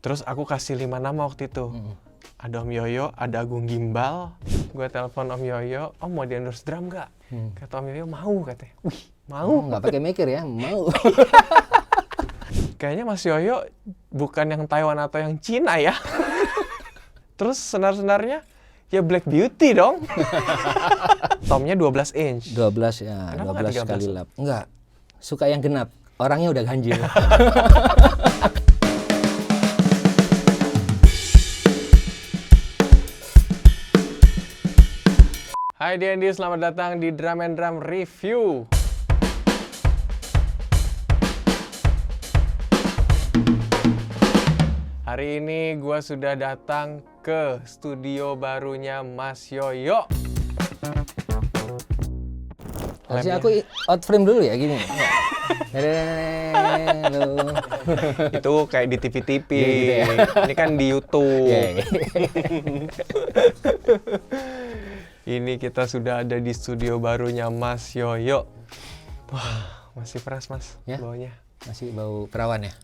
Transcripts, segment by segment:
Terus aku kasih 5 nama waktu itu. Ada Om Yoyo, ada Agung Gimbal. Gue telepon Om Yoyo, Om mau di endorse drum nggak? Kata Om Yoyo, mau katanya. Wih, mau. Nggak pakai mikir ya, mau. Kayaknya Mas Yoyo bukan yang Taiwan atau yang Cina ya. Terus senar-senarnya ya Black Beauty dong. Tomnya 12 inch. 12 ya, Kenapa 12 nggak kali 13? lap. Enggak, suka yang genap. Orangnya udah ganjil. Hai DND, selamat datang di Drum and Drum Review. Hari ini gue sudah datang ke studio barunya Mas Yoyo. Harusnya aku out frame dulu ya, gini. Halo. Itu kayak di TV-TV, Gitu ya. ini kan di YouTube. Iya. Ini kita sudah ada di studio barunya Mas Yoyo. Wah, masih fresh Mas, Ya? baunya. Masih bau perawan ya?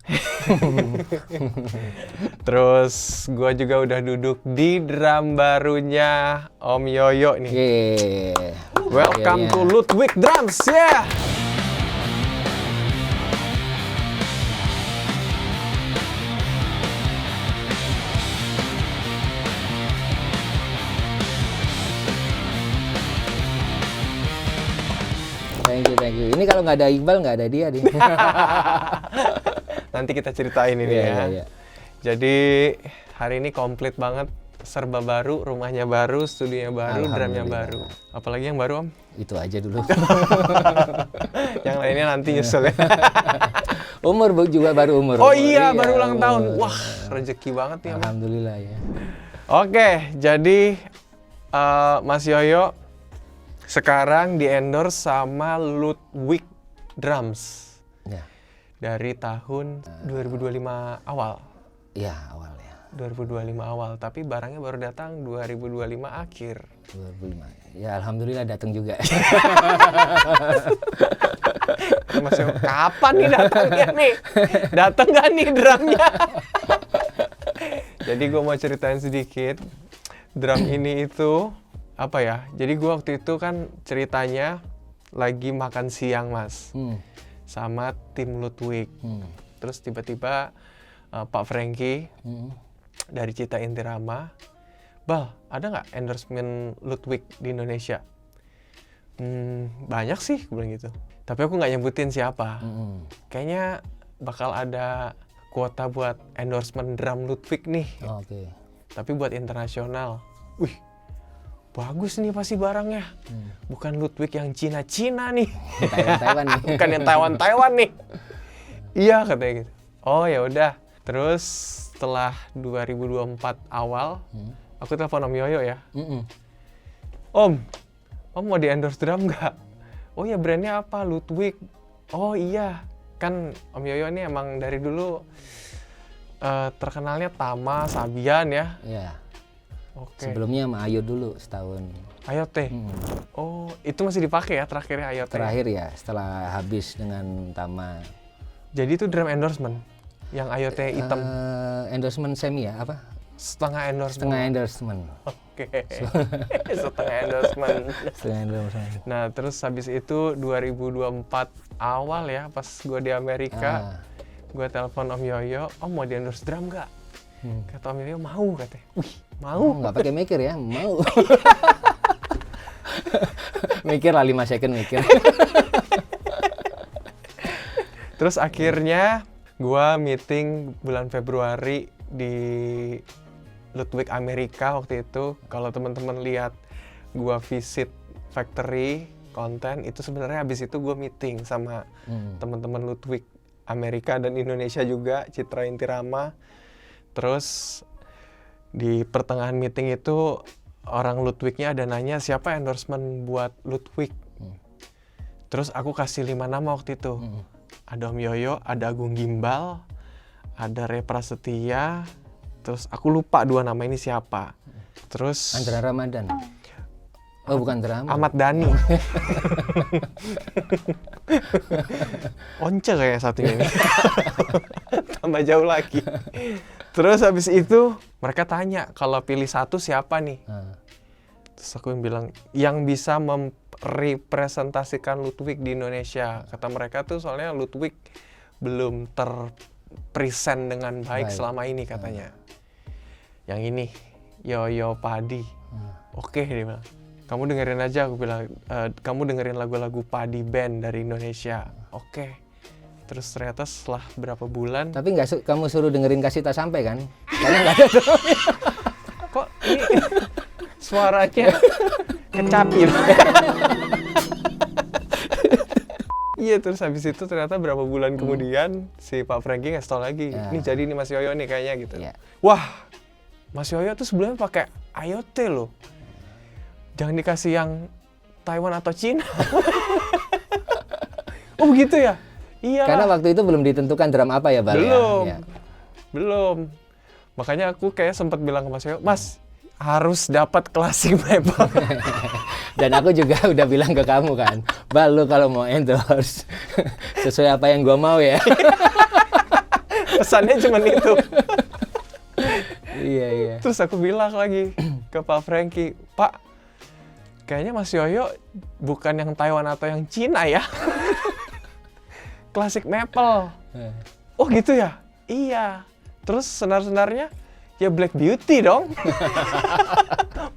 Terus gua juga udah duduk di drum barunya Om Yoyo nih. Yeay. Welcome to Akhirnya. Ludwig Drums, ya. Thank you. Ini kalau nggak ada Iqbal, nggak ada dia nih. Nanti kita ceritain ini Iya, ya. iya. Jadi hari ini komplit banget, serba baru, rumahnya baru, studionya baru, drumnya baru. Apalagi yang baru Om? Itu aja dulu. Yang lainnya nanti nyusul ya. Umur juga baru umur. Oh iya, baru ulang umur. tahun. Wah, rezeki banget ya Mas. Alhamdulillah ya. Oke, jadi Mas Yoyo sekarang di-endorse sama Ludwig Drums Ya, dari tahun 2025 awal. iya awalnya. 2025 awal, tapi barangnya baru datang 2025 akhir. 2005. Ya alhamdulillah datang juga. Mas Yoyo, kapan nih datangnya nih? Datang nggak nih drumnya? Jadi gue mau ceritain sedikit. Drum ini itu apa ya? Jadi gue waktu itu kan ceritanya lagi makan siang Mas sama tim Ludwig. Terus tiba-tiba Pak Franky dari Cita Intirama, Bal, ada nggak endorsement Ludwig di Indonesia? Banyak sih, gue bilang gitu. Tapi aku nggak nyebutin siapa. Kayaknya bakal ada kuota buat endorsement drum Ludwig nih. Oke. Tapi buat internasional. Wih, bagus nih pasti barangnya. Bukan Ludwig yang Cina-Cina nih. Taiwan nih. Bukan yang Taiwan nih. Iya katanya gitu. Oh ya udah. Terus setelah 2024 awal, aku telepon Om Yoyo ya. Om mau di-endorse drum nggak? Oh ya, brandnya apa? Ludwig. Oh iya, kan Om Yoyo ini emang dari dulu terkenalnya Tama, Sabian ya. Ya. Oke. Sebelumnya sama Ayo dulu setahun. Ayote. Oh, itu masih dipakai ya terakhirnya Ayote. Terakhir ya setelah habis dengan Tama. Jadi itu drum endorsement yang Ayote hitam. Endorsement semi ya apa? Setengah endorsement. Setengah endorsement. Oke. Setengah endorsement. Setengah endorsement. Nah, terus habis itu 2024 awal ya, pas gue di Amerika, gue telepon Om Yoyo, Om mau di endorse drum nggak? Kata Om Yoyo, mau katanya. Wih, mau. Nggak pakai mikir ya, mau. Mikir lah 5 second mikir. Terus akhirnya gue meeting bulan Februari di Ludwig Amerika waktu itu. Kalau teman-teman lihat gue visit factory konten, itu sebenarnya habis itu gue meeting sama teman-teman Ludwig Amerika dan Indonesia juga, Citra Intirama. Terus di pertengahan meeting itu orang Ludwignya ada nanya siapa endorsement buat Ludwig. Terus aku kasih 5 nama waktu itu. Ada Om Yoyo, ada Agung Gimbal, ada Ray Prasetya, terus aku lupa 2 nama ini siapa. Terus Andra Ramadan. Oh bukan drama. Ahmad Dhani. Once kayak satunya ini. Tambah jauh lagi. Terus habis itu mereka tanya kalau pilih satu siapa nih? Terus aku bilang yang bisa merepresentasikan Ludwig di Indonesia. Kata mereka tuh soalnya Ludwig belum terpresent dengan baik selama ini katanya. Yang ini Yoyo Padi. Oke, dia bilang. Kamu dengerin aja, aku bilang. Kamu dengerin lagu-lagu Padi Band dari Indonesia. Oke. Terus ternyata setelah berapa bulan. Tapi nggak kamu suruh dengerin Kasih Tak Sampai kan? Karena nggak ada drumnya. Kok ini suaranya kecapir. Iya, terus habis itu ternyata berapa bulan kemudian si Pak Franky ngasih tau lagi. Ini jadi nih Mas Yoyo nih kayaknya gitu. Wah, Mas Yoyo tuh sebelumnya pakai IoT loh. Jangan dikasih yang Taiwan atau Cina. Oh gitu ya? Iya. Karena waktu itu belum ditentukan drum apa ya, Bal? Belum. Ya? Belum. Makanya aku kayak sempat bilang ke Mas Yoyo, Mas, harus dapat klasik maple. Dan aku juga udah bilang ke kamu kan, Bal, lu kalau mau endorse sesuai apa yang gua mau ya. Pesannya cuma itu. Iya. Terus aku bilang lagi ke Pak Franky, Pak, kayaknya Mas Yoyo bukan yang Taiwan atau yang Cina ya. Klasik maple. Oh gitu ya? Iya. Terus senar-senarnya ya Black Beauty dong.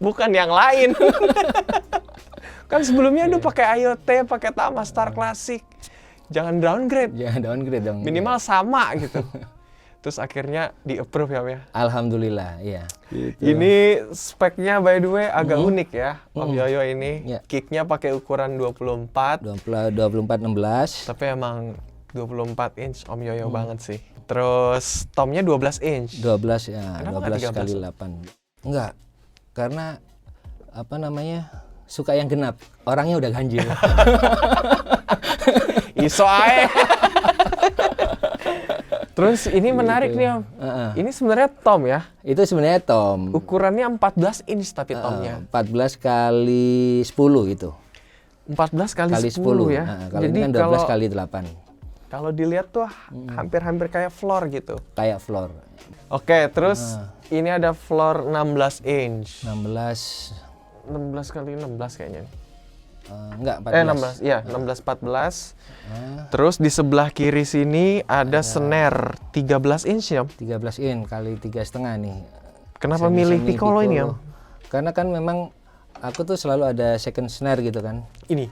Bukan yang lain. Kan sebelumnya udah pakai IoT, pakai Tama Star Classic. Jangan downgrade. Jangan downgrade dong. Minimal sama gitu. Terus akhirnya di-approve ya. Alhamdulillah, iya. Gitu. Ini speknya by the way agak unik ya, Om Yoyo ini. Kicknya pakai ukuran 24. 24-16. Tapi emang 24 inch Om Yoyo banget sih. Terus tomnya 12 inch. 12 ya, Kenapa 12 kali 8. Enggak, karena apa namanya, suka yang genap. Orangnya udah ganjil. Iso ae. Terus ini menarik nih Om. Ini sebenarnya tom ya? Itu sebenarnya tom. Ukurannya 14 inch tapi tomnya. 14 kali 10 gitu. 14 kali 10 ya. Kalau ini kan 12 kali 8. Kalau dilihat tuh hampir-hampir kayak floor gitu. Kayak floor. Oke, terus ini ada floor 16 inch. 16 kali 16 kayaknya. Enggak, 14. 16. Iya, 14. Terus di sebelah kiri sini ada snare 13 inch ya, Om? 13 inch kali 3,5 nih. Kenapa milih Piccolo ini, Om? Karena kan memang aku tuh selalu ada second snare gitu kan. Ini?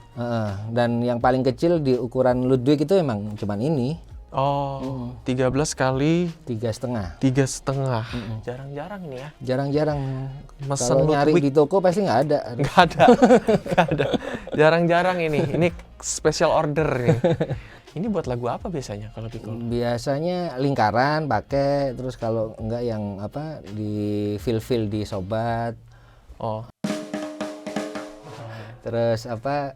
Dan yang paling kecil di ukuran Ludwig itu emang cuman ini. Oh, 13 kali 3,5. 3,5. Jarang-jarang nih ya. Jarang-jarang. Mesen kalau nyari di toko pasti nggak ada. Nggak ada. Jarang-jarang ini. Ini special order nih. Ini buat lagu apa biasanya kalau Piccolo? Biasanya lingkaran pakai, terus kalau enggak yang apa di feel di sobat. Oh. Terus apa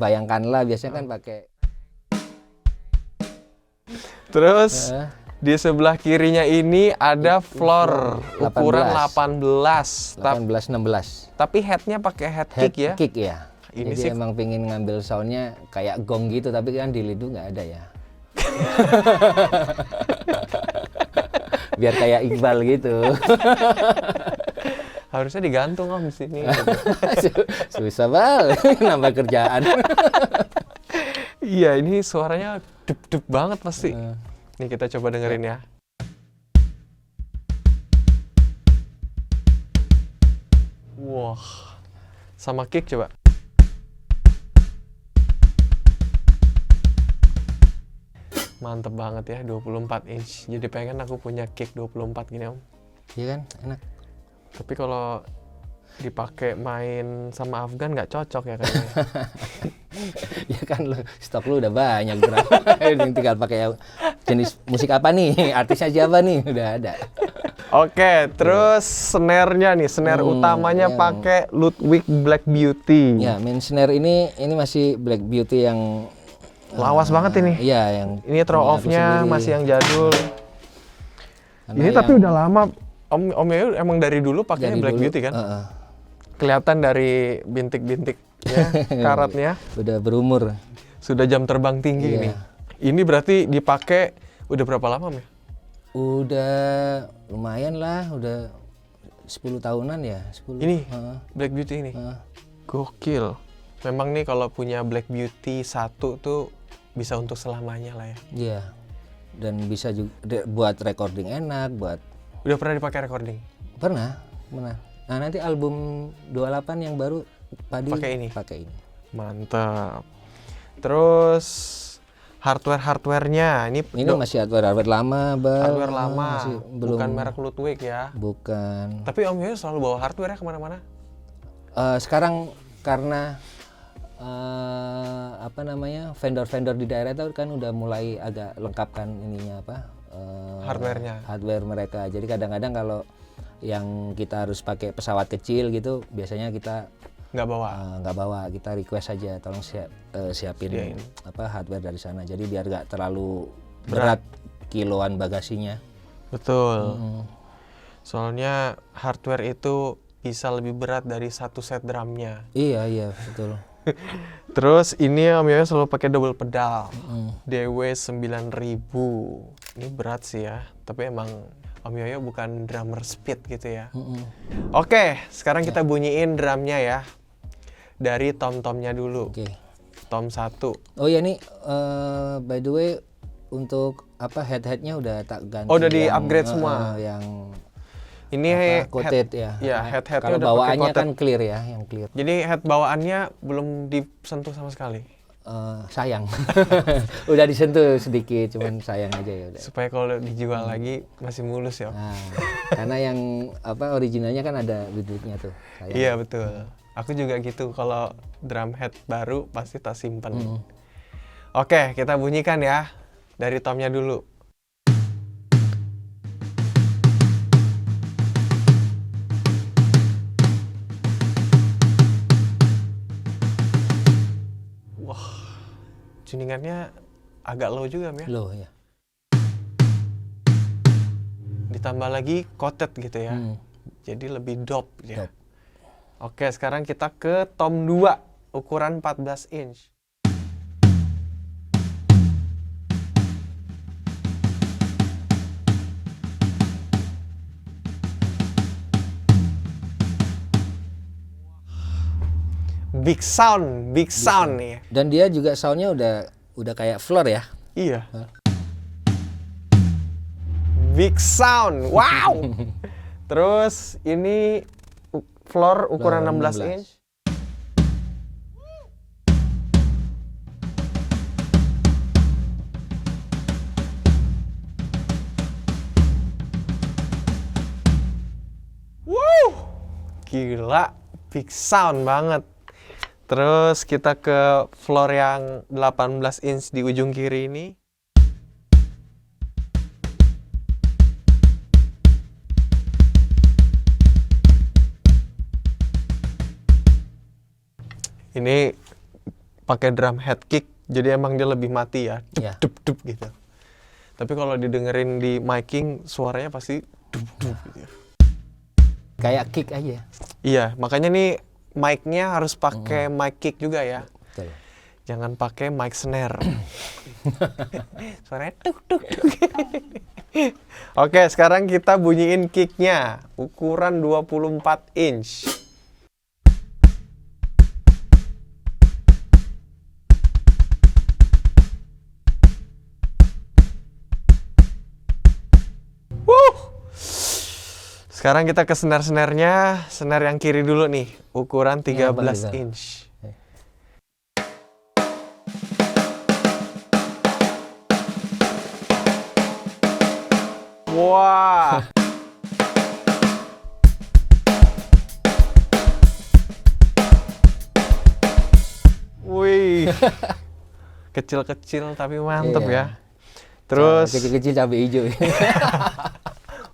bayangkanlah biasanya kan pakai. Terus di sebelah kirinya ini ada floor ukuran 18 16. Tapi headnya pakai head kick ya? Kick ya. Ini jadi sih emang pengen ngambil soundnya kayak gong gitu, tapi kan di lidu nggak ada ya. Biar kayak Iqbal gitu. Harusnya digantung Om di sini. Susah banget nambah kerjaan. Iya, ini suaranya dep-dep banget pasti. Nih kita coba dengerin ya. Wah, sama kick coba. Mantep banget ya, 24 inch. Jadi pengen aku punya kick 24 gini Om. Iya kan, enak. Tapi kalau dipakai main sama Afgan nggak cocok ya kayaknya. Ya kan stok lu udah banyak drum. Tinggal pakai jenis musik apa nih, artisnya siapa nih, udah ada. Oke, terus snare-nya nih, snare utamanya pakai Ludwig Black Beauty. Ya, main snare ini masih Black Beauty yang lawas banget ini. Iya, yang ini throw off-nya masih yang jadul. Ini tapi udah lama. Om Yoyo emang dari dulu pakainya Black Beauty kan? Kelihatan dari bintik-bintik ya, karatnya. Udah berumur. Sudah jam terbang tinggi ini. Ini berarti dipakai udah berapa lama, Om? Udah lumayan lah, udah 10 tahunan ya. 10. Ini Black Beauty ini. Heeh. Gokil. Memang nih kalau punya Black Beauty satu tuh bisa untuk selamanya lah ya. Iya. Dan bisa juga buat recording enak, buat Udah pernah dipakai recording? pernah. Nah, nanti album 28 yang baru Padi pakai ini. Mantap. Terus hardware-hardwarenya ini Masih hardware lama, Bang. hardware lama, Masih belum, bukan merek Ludwig ya. bukan. Tapi Om Yoyo selalu bawa hardware ya kemana-mana. Sekarang karena vendor-vendor di daerah itu kan udah mulai agak lengkapkan ininya hardware mereka. Jadi kadang-kadang kalau yang kita harus pakai pesawat kecil gitu, biasanya kita Nggak bawa. nggak bawa, kita request aja tolong siapin hardware dari sana. Jadi biar nggak terlalu berat kiloan bagasinya. Betul. Soalnya hardware itu bisa lebih berat dari satu set drumnya. Iya betul. Terus ini Om Yoyo selalu pakai double pedal. DW 9000. Ini berat sih ya, tapi emang Om Yoyo bukan drummer speed gitu ya. Oke, sekarang kita bunyiin drumnya ya. Dari tom-tomnya dulu. Oke. Tom 1. Oh ya nih, by the way, untuk head-headnya udah tak ganti. Oh, udah di-upgrade semua? Yang Ini coated ya. Ya, head-headnya kalau udah pakai bawaannya coated. kan clear ya, yang clear. Jadi head bawaannya belum disentuh sama sekali. Sayang. Udah disentuh sedikit, cuman sayang aja ya udah. Supaya kalau dijual lagi masih mulus ya. Nah, karena yang originalnya kan ada duduknya tuh. Sayang. Iya, betul. Aku juga gitu, kalau drum head baru pasti tak simpen. Oke, kita bunyikan ya. Dari tomnya dulu. Wah, tuningannya agak low juga ya. Low ya. Ditambah lagi coated gitu ya. Jadi lebih dope ya. Dope. Oke, sekarang kita ke tom 2, ukuran 14 inch. Big sound nih. Dan dia juga soundnya udah kayak floor ya. Iya. Big sound, wow. Terus ini floor ukuran 16 inch. Wow, gila, big sound banget. Terus kita ke floor yang 18 inch di ujung kiri ini. Ini pakai drum head kick, jadi emang dia lebih mati ya, dup gitu. Tapi kalau didengerin di miking, suaranya pasti dup gitu. Kayak kick aja. Iya, makanya nih mic-nya harus pakai mic kick juga ya. Betul. Jangan pakai mic snare. Suaranya tuk. Oke, sekarang kita bunyiin kick-nya, ukuran 24 inch. Sekarang kita ke snare-snare-nya, snare yang kiri dulu nih, ukuran 13 inch. Wah. Wih. Kecil-kecil tapi mantep ya. Terus kecil-kecil cabai hijau.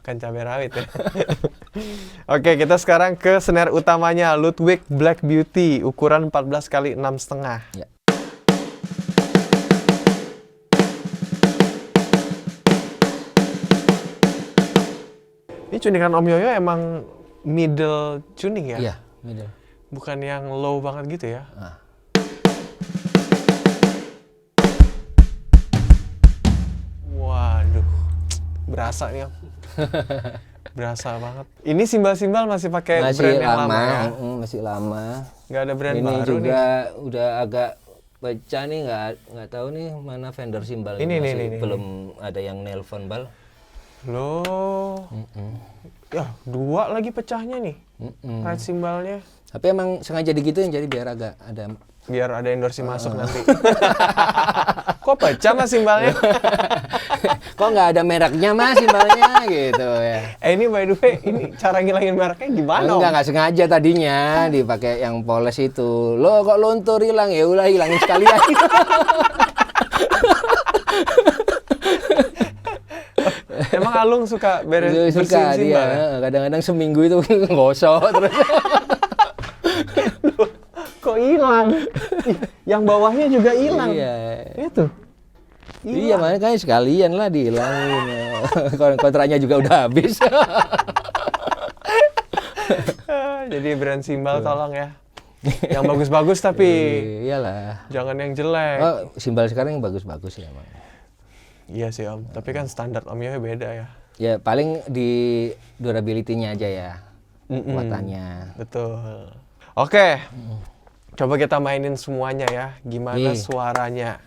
Kan cabai rawit ya. Oke, kita sekarang ke snare utamanya, Ludwig Black Beauty, ukuran 14 x 6,5. Ya. Ini tuningan Om Yoyo emang middle tuning ya? Iya, middle. Bukan yang low banget gitu ya? Nah. Waduh, berasa nih Om. Berasa banget. Ini simbal-simbal masih pakai Masih brand yang lama, lama ya? masih lama. Nggak ada brand Ini baru juga nih? udah agak pecah nih, nggak tahu nih mana vendor simbal. Ini, Masih nih. belum ada yang nelpon Bal. Loh. Ya, 2 lagi pecahnya nih. Right simbalnya. Tapi emang sengaja digituin jadi biar agak ada. Biar ada endorse masuk nanti. Kok pecah Mas simbalnya? Kok nggak ada mereknya Mas simbalnya gitu ya. Ini by the way, ini cara ngilangin mereknya gimana Om? Nggak sengaja tadinya dipakai yang poles itu. Lo kok luntur hilang, ya udah hilangin sekalian. Emang Alung suka bersihin Suka simbal dia, ya? kadang-kadang seminggu itu gosok terus. Kok hilang? Yang bawahnya juga hilang. Iya. Itu. Iya, makanya sekalian lah dihilangin. Kontraknya juga udah habis. Jadi brand simbal tolong ya. Yang bagus-bagus tapi Iyalah. jangan yang jelek. Oh, simbal sekarang yang bagus-bagus ya, Bang. Iya sih Om, tapi kan standar Om Yoyo beda ya. Ya paling di durability-nya aja ya. Kuatannya. Betul. Oke. Coba kita mainin semuanya ya. Gimana suaranya?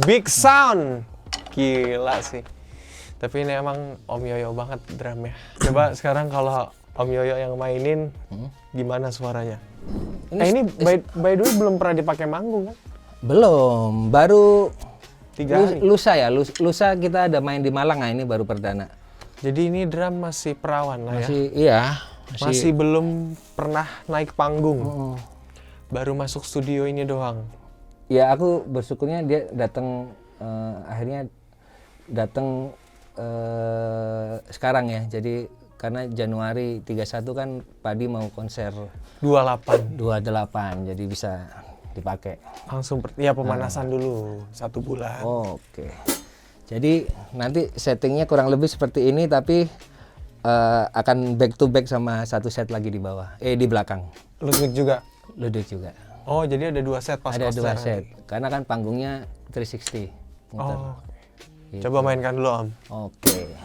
Big sound. Gila sih. Tapi ini emang Om Yoyo banget drumnya. Coba sekarang kalau Om Yoyo yang mainin, gimana suaranya? Ini by the way belum pernah dipakai manggung kan? Belum, baru 3 hari. lusa kita ada main di Malang, nah ini baru perdana. Jadi ini drum masih perawan lah ya? Iya. Masih belum pernah naik panggung. Baru masuk studio ini doang. Ya aku bersyukurnya dia datang akhirnya datang sekarang ya. Jadi karena Januari 31 kan Padi mau konser 28. jadi bisa dipakai. Langsung ya pemanasan dulu 1 bulan. Oke. Jadi nanti settingnya kurang lebih seperti ini tapi akan back to back sama satu set lagi di bawah. Di belakang. Ludwig juga? Ludwig juga. Oh, jadi ada 2 set pas Ada 2 konser set. nanti. Karena kan panggungnya 360. Muter. Oh. Gitu. Coba mainkan dulu Om. Oke.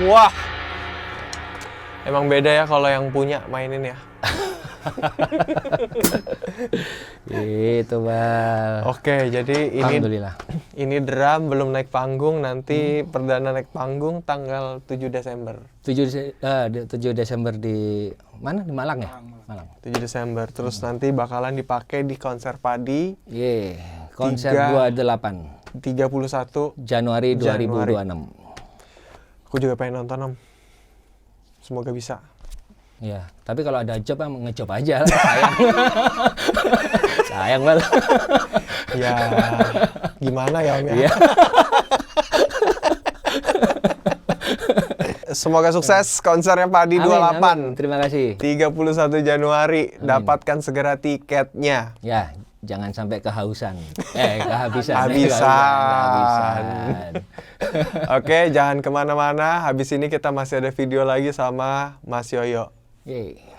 Wah, emang beda ya kalau yang punya mainin ya. Gitu, Bal. Oke, jadi Alhamdulillah. ini drum belum naik panggung, nanti perdana naik panggung tanggal 7 Desember. 7 Desember di mana? Di Malang ya? Malang. 7 Desember, terus nanti bakalan dipakai di konser Padi Konser 28 31 Januari 2026. Aku juga pengen nonton Om. Semoga bisa. Ya, tapi kalau ada job ngejob aja lah, sayang. Sayang banget. Ya, gimana ya Om ya? Iya. Semoga sukses konsernya Padi 28. Amin. Terima kasih. 31 Januari, dapatkan segera tiketnya. Ya, jangan sampai kehausan. Kehabisan. Habisan. Oke, jangan kemana-mana. Habis ini kita masih ada video lagi sama Mas Yoyo. Yeay.